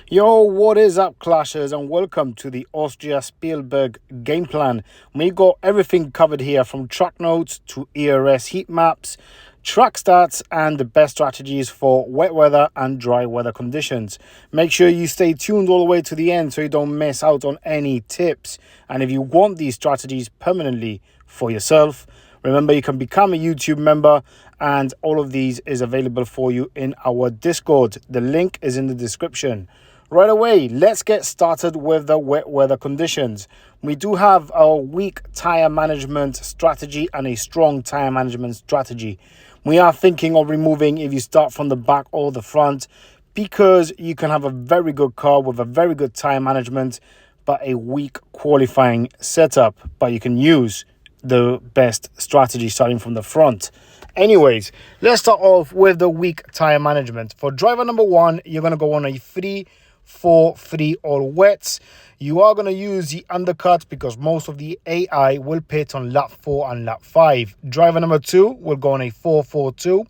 Yo, what is up, Clashers, and welcome to the Austria Spielberg game plan. We got everything covered here from track notes to ERS heat maps, track stats, and the best strategies for wet weather and dry weather conditions. Make sure you stay tuned all the way to the end so you don't miss out on any tips. And if you want these strategies permanently for yourself, remember you can become a YouTube member, and all of these is available for you in our Discord. The link is in the description. Right away, let's get started with the wet weather conditions. We do have a weak tire management strategy and a strong tire management strategy. We are thinking of removing if you start from the back or the front, because you can have a very good car with a very good tire management but a weak qualifying setup, but you can use the best strategy starting from the front. Anyways, let's start off with the weak tire management. For driver number 1, you're going to go on a 3-4-3 all wets. You are going to use the undercut because most of the AI will pit on lap 4 and lap 5. Driver number 2 will go on a 4-4-2.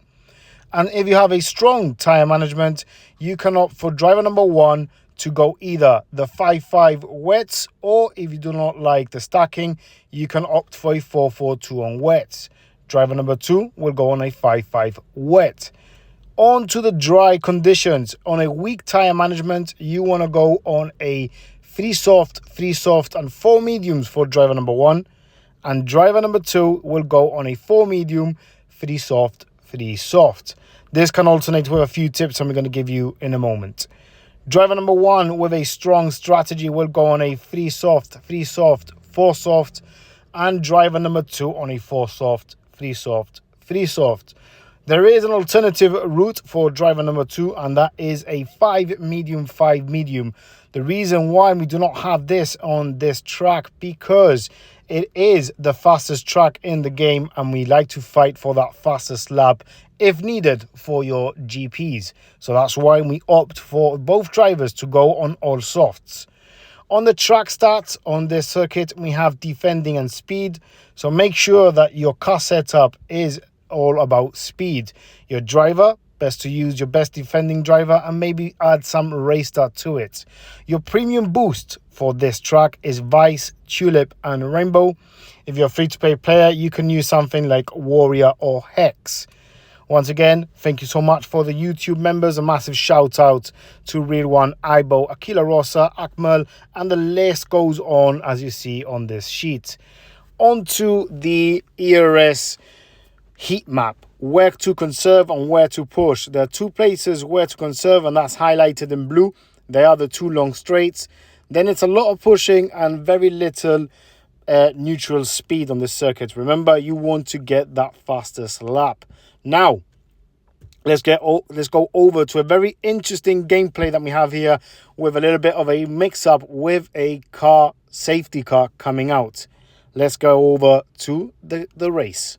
And if you have a strong tire management, you can opt for driver number 1 to go either the 5-5 wets, or if you do not like the stacking, you can opt for a 4-4-2 on wets. Driver number 2 will go on a 5-5 wet. On to the dry conditions. On a weak tire management, you want to go on a 3 soft, and 4 mediums for driver number 1. And driver number 2 will go on a 4 medium, 3 soft. This can alternate with a few tips I'm going to give you in a moment. Driver number 1 with a strong strategy will go on a 3 soft, 4 soft. And driver number 2 on a 4 soft, 3 soft. There is an alternative route for driver number 2, and that is a 5 medium. The reason why we do not have this on this track, because it is the fastest track in the game, and we like to fight for that fastest lap if needed for your GPs. So that's why we opt for both drivers to go on all softs. On the track stats on this circuit, we have defending and speed. So make sure that your car setup is all about speed. Your driver, best to use your best defending driver and maybe add some race start to it. Your premium boost for this track is Vice, Tulip and Rainbow. If you're a free-to-play player, you can use something like Warrior or Hex. Once again, thank you so much for the YouTube members. A massive shout out to Real One, Ibo, Aquila Rosa, Akmal, and the list goes on as you see on this sheet. On to the ERS heat map. Where to conserve and where to push. There are 2 places where to conserve, and that's highlighted in blue. They are the 2 long straights. Then it's a lot of pushing and very little neutral speed on this circuit. Remember, you want to get that fastest lap. Now, let's go over to a very interesting gameplay that we have here with a little bit of a mix-up with a safety car coming out. Let's go over to the race.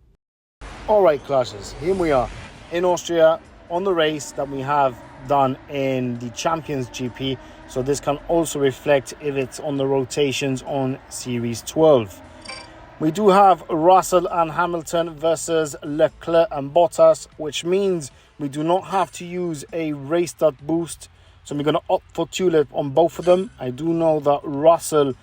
All right, Clashers, here we are in Austria on the race that we have done in the Champions GP. So this can also reflect if it's on the rotations on Series 12. We do have Russell and Hamilton versus Leclerc and Bottas, which means we do not have to use a race start boost. So we're going to opt for Tulip on both of them. I do know that Russell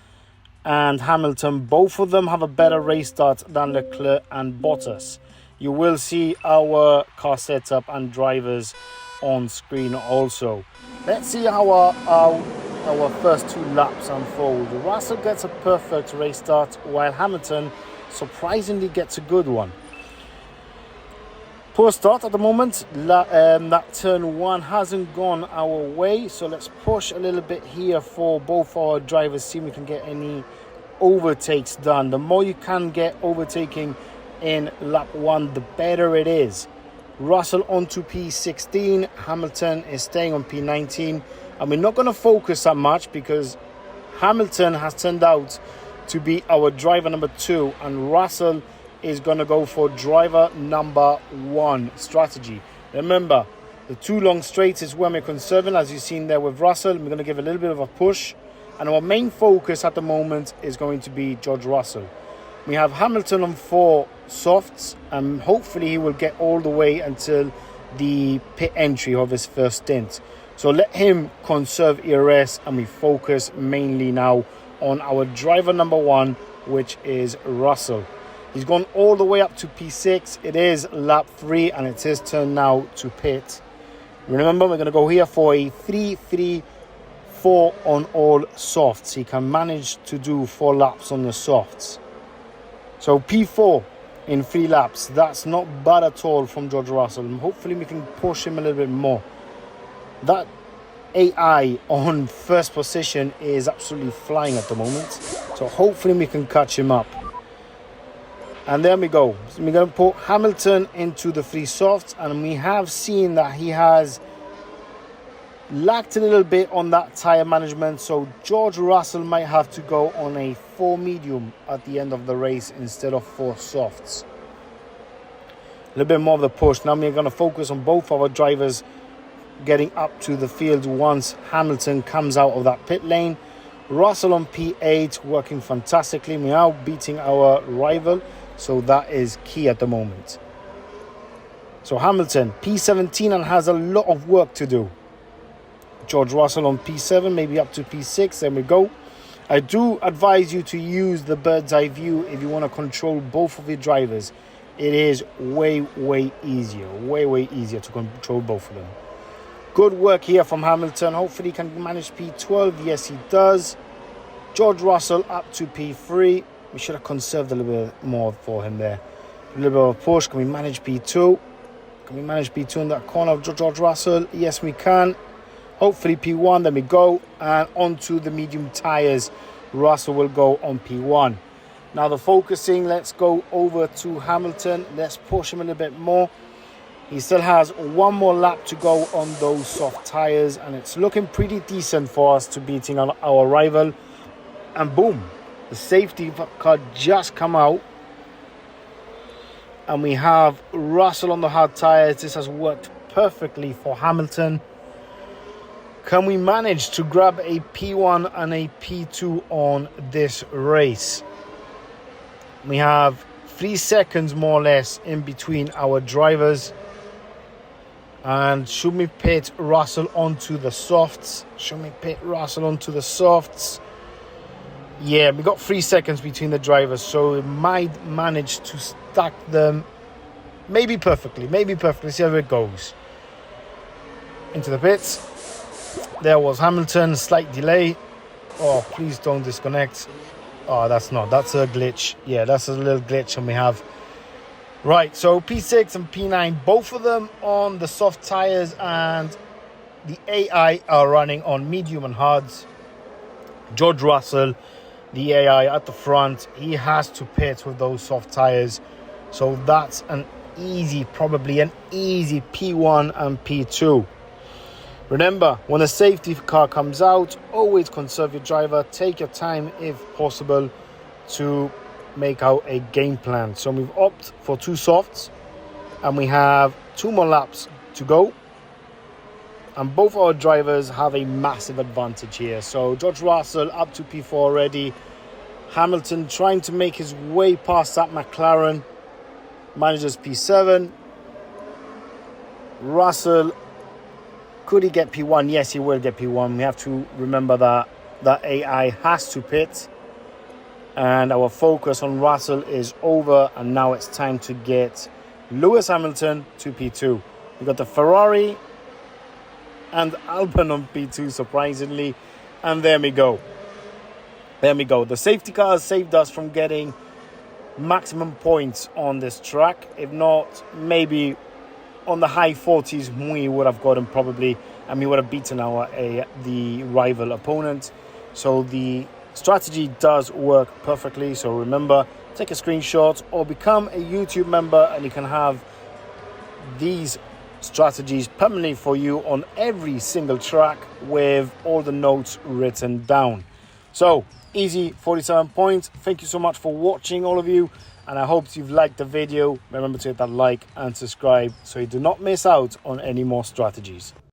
and Hamilton, both of them have a better race start than Leclerc and Bottas. You will see our car setup and drivers on screen also. Let's see how our first 2 laps unfold. Russell gets a perfect race start, while Hamilton surprisingly gets a good one. Poor start at the moment. That turn 1 hasn't gone our way, so let's push a little bit here for both our drivers, see if we can get any overtakes done. The more you can get overtaking in lap 1, the better it is. Russell onto P16, Hamilton is staying on P19, and we're not going to focus that much because Hamilton has turned out to be our driver number 2, and Russell is going to go for driver number 1 strategy. Remember, the 2 long straights is where we're conserving, as you've seen there with Russell. We're going to give a little bit of a push, and our main focus at the moment is going to be George Russell. We have Hamilton on 4 softs, and hopefully he will get all the way until the pit entry of his first stint. So let him conserve ERS, and we focus mainly now on our driver number 1, which is Russell. He's gone all the way up to P6. It is lap 3, and it's his turn now to pit. Remember, we're going to go here for a 3-3-4 on all softs. He can manage to do 4 laps on the softs. So P4 in 3 laps. That's not bad at all from George Russell. Hopefully we can push him a little bit more. That AI on first position is absolutely flying at the moment. So hopefully we can catch him up. And there we go. So we're going to put Hamilton into the 3 softs. And we have seen that he has lacked a little bit on that tyre management. So George Russell might have to go on a 4 medium at the end of the race instead of 4 softs. A little bit more of the push. Now we're going to focus on both our drivers getting up to the field once Hamilton comes out of that pit lane. Russell on P8 working fantastically. We are beating our rival, so that is key at the moment. So Hamilton P17 and has a lot of work to do. George Russell on P7, maybe up to P6. There we go. I do advise you to use the bird's eye view if you want to control both of your drivers. It is way easier to control both of them. Good work here from Hamilton. Hopefully he can manage P12. Yes, he does. George Russell up to P3. We should have conserved a little bit more for him there. A little bit of a push. Can we manage P2? Can we manage P2 in that corner of George Russell? Yes, we can. Hopefully P1. There we go. And onto the medium tyres. Russell will go on P1. Now the focusing. Let's go over to Hamilton. Let's push him a little bit more. He still has 1 more lap to go on those soft tyres, and it's looking pretty decent for us to beating our rival. And boom, the safety car just come out, and we have Russell on the hard tyres. This has worked perfectly for Hamilton. Can we manage to grab a P1 and a P2 on this race? We have 3 seconds more or less in between our drivers. And should we pit Russell onto the softs? Yeah, we got 3 seconds between the drivers, so we might manage to stack them maybe perfectly. See how it goes. Into the pits. There was Hamilton, slight delay. Oh, please don't disconnect. Oh, that's a glitch. Yeah, that's a little glitch, and we have... Right, so P6 and P9, both of them on the soft tyres, and the AI are running on medium and hards. George Russell, the AI at the front, he has to pit with those soft tyres. So that's probably an easy P1 and P2. Remember, when a safety car comes out, always conserve your driver. Take your time if possible to make out a game plan. So we've opted for 2 softs, and we have 2 more laps to go, and both our drivers have a massive advantage here. So George Russell up to P4 already. Hamilton trying to make his way past that McLaren, manages P7. Russell, could he get P1? Yes, he will get P1. We have to remember that AI has to pit. And our focus on Russell is over, and now it's time to get Lewis Hamilton to P2. We got the Ferrari and Albon on P2, surprisingly, and there we go. The safety car has saved us from getting maximum points on this track. If not, maybe on the high 40s we would have gotten probably, and we would have beaten the rival opponent. So the strategy does work perfectly. So remember, take a screenshot or become a YouTube member, and you can have these strategies permanently for you on every single track with all the notes written down. So easy 47 points. Thank you so much for watching, all of you, and I hope you've liked the video. Remember to hit that like and subscribe so you do not miss out on any more strategies.